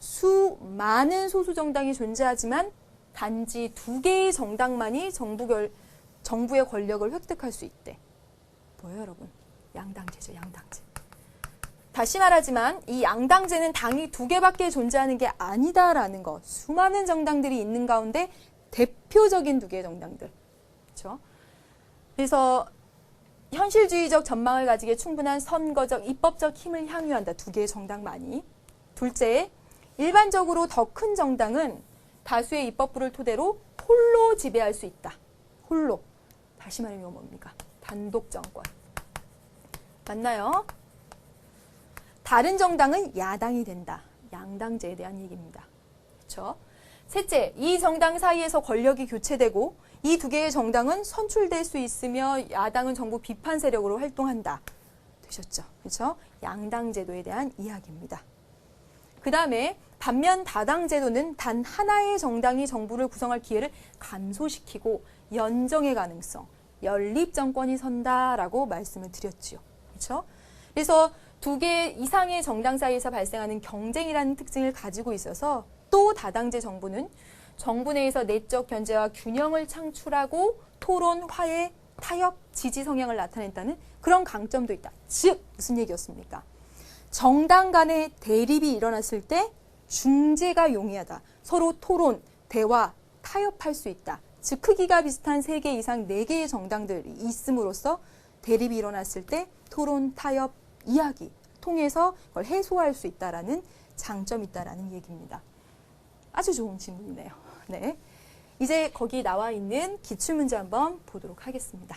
Speaker 1: 수많은 소수 정당이 존재하지만 단지 2개의 정당만이 정부의 권력을 획득할 수 있대. 뭐예요, 여러분? 양당제죠, 양당제. 다시 말하지만 이 양당제는 당이 2개밖에 존재하는 게 아니다라는 거. 수많은 정당들이 있는 가운데 대표적인 2개의 정당들. 그렇죠? 그래서 현실주의적 전망을 가지기에 충분한 선거적, 입법적 힘을 향유한다. 2개의 정당만이. 둘째, 일반적으로 더 큰 정당은 다수의 입법부를 토대로 홀로 지배할 수 있다. 홀로. 다시 말하면 뭡니까? 단독 정권. 맞나요? 다른 정당은 야당이 된다. 양당제에 대한 얘기입니다. 그렇죠? 셋째, 이 정당 사이에서 권력이 교체되고 이 2개의 정당은 선출될 수 있으며 야당은 정부 비판 세력으로 활동한다. 되셨죠? 그렇죠? 양당제도에 대한 이야기입니다. 그 다음에 반면 다당제도는 단 하나의 정당이 정부를 구성할 기회를 감소시키고 연정의 가능성, 연립 정권이 선다라고 말씀을 드렸지요. 그렇죠? 그래서 두 개 이상의 정당 사이에서 발생하는 경쟁이라는 특징을 가지고 있어서 또 다당제 정부는 정부 내에서 내적 견제와 균형을 창출하고 토론, 화해, 타협, 지지 성향을 나타낸다는 그런 강점도 있다. 즉 무슨 얘기였습니까? 정당 간의 대립이 일어났을 때 중재가 용이하다. 서로 토론, 대화, 타협할 수 있다. 즉 크기가 비슷한 3개 이상 4개의 정당들이 있음으로써 대립이 일어났을 때 토론, 타협, 이야기 통해서 그걸 해소할 수 있다라는 장점이 있다라는 얘기입니다. 아주 좋은 질문이네요. 네. 이제 거기 나와 있는 기출문제 한번 보도록 하겠습니다.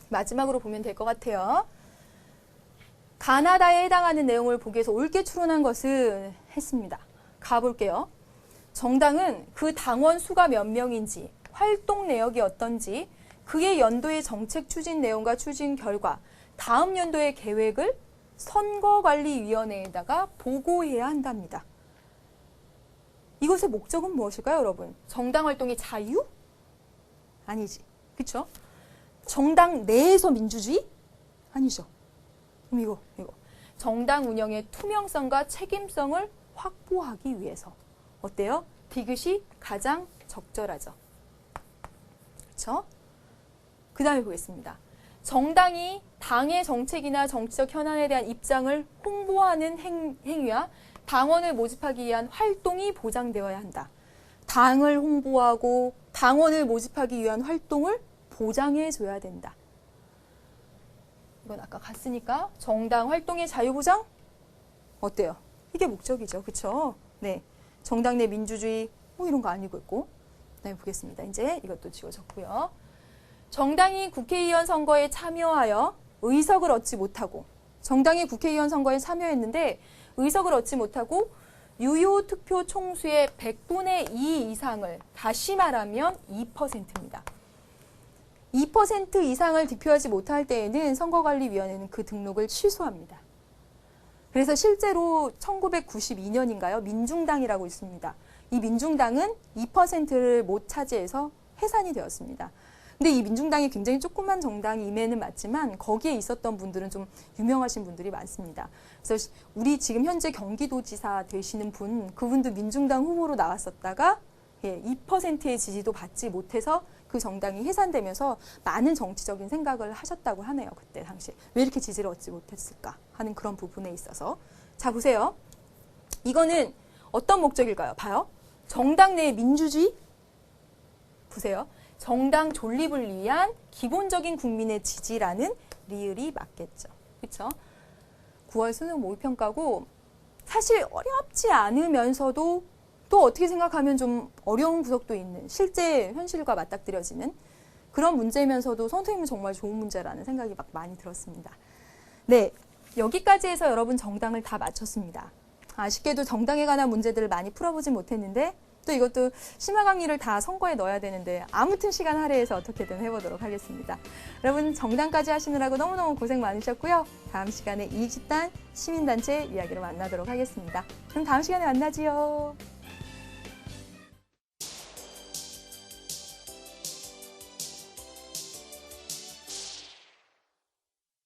Speaker 1: 마지막으로 보면 될 것 같아요. 가나다에 해당하는 내용을 보기 위해서 옳게 추론한 것은 했습니다. 가볼게요. 정당은 그 당원 수가 몇 명인지, 활동 내역이 어떤지, 그의 연도의 정책 추진 내용과 추진 결과, 다음 연도의 계획을 선거관리위원회에다가 보고해야 한답니다. 이것의 목적은 무엇일까요, 여러분? 정당 활동의 자유? 아니지. 그렇죠? 정당 내에서 민주주의? 아니죠. 그럼 이거. 정당 운영의 투명성과 책임성을 확보하기 위해서. 어때요? 디귿이 가장 적절하죠. 그렇죠? 그 다음에 보겠습니다. 정당이 당의 정책이나 정치적 현안에 대한 입장을 홍보하는 행위와 당원을 모집하기 위한 활동이 보장되어야 한다. 당을 홍보하고 당원을 모집하기 위한 활동을 보장해줘야 된다. 이건 아까 갔으니까 정당 활동의 자유보장? 어때요? 이게 목적이죠. 그렇죠? 네, 정당 내 민주주의 뭐 이런 거 아니고 있고. 네, 보겠습니다. 이제 이것도 지워졌고요. 정당이 국회의원 선거에 참여하여 의석을 얻지 못하고 정당이 국회의원 선거에 참여했는데 의석을 얻지 못하고 유효 투표 총수의 100분의 2 이상을 다시 말하면 2%입니다. 2% 이상을 득표하지 못할 때에는 선거관리위원회는 그 등록을 취소합니다. 그래서 실제로 1992년인가요? 민중당이라고 있습니다. 이 민중당은 2%를 못 차지해서 해산이 되었습니다. 근데 이 민중당이 굉장히 조그만 정당임에는 맞지만 거기에 있었던 분들은 좀 유명하신 분들이 많습니다. 그래서 우리 지금 현재 경기도지사 되시는 분, 그분도 민중당 후보로 나왔었다가 2%의 지지도 받지 못해서 그 정당이 해산되면서 많은 정치적인 생각을 하셨다고 하네요. 그때 당시에. 왜 이렇게 지지를 얻지 못했을까 하는 그런 부분에 있어서. 자, 보세요. 이거는 어떤 목적일까요? 봐요. 정당 내의 민주주의? 보세요. 정당 존립을 위한 기본적인 국민의 지지라는 리을이 맞겠죠. 그렇죠? 9월 수능 모의평가고 사실 어렵지 않으면서도 또 어떻게 생각하면 좀 어려운 구석도 있는 실제 현실과 맞닥뜨려지는 그런 문제면서도 선생님은 정말 좋은 문제라는 생각이 막 많이 들었습니다. 네, 여기까지 해서 여러분 정당을 다 마쳤습니다. 아쉽게도 정당에 관한 문제들을 많이 풀어보지 못했는데 또 이것도 심화 강의를 다 선거에 넣어야 되는데 아무튼 시간 할애해서 어떻게든 해보도록 하겠습니다. 여러분 정당까지 하시느라고 너무너무 고생 많으셨고요. 다음 시간에 이익집단 시민단체 이야기로 만나도록 하겠습니다. 그럼 다음 시간에 만나지요.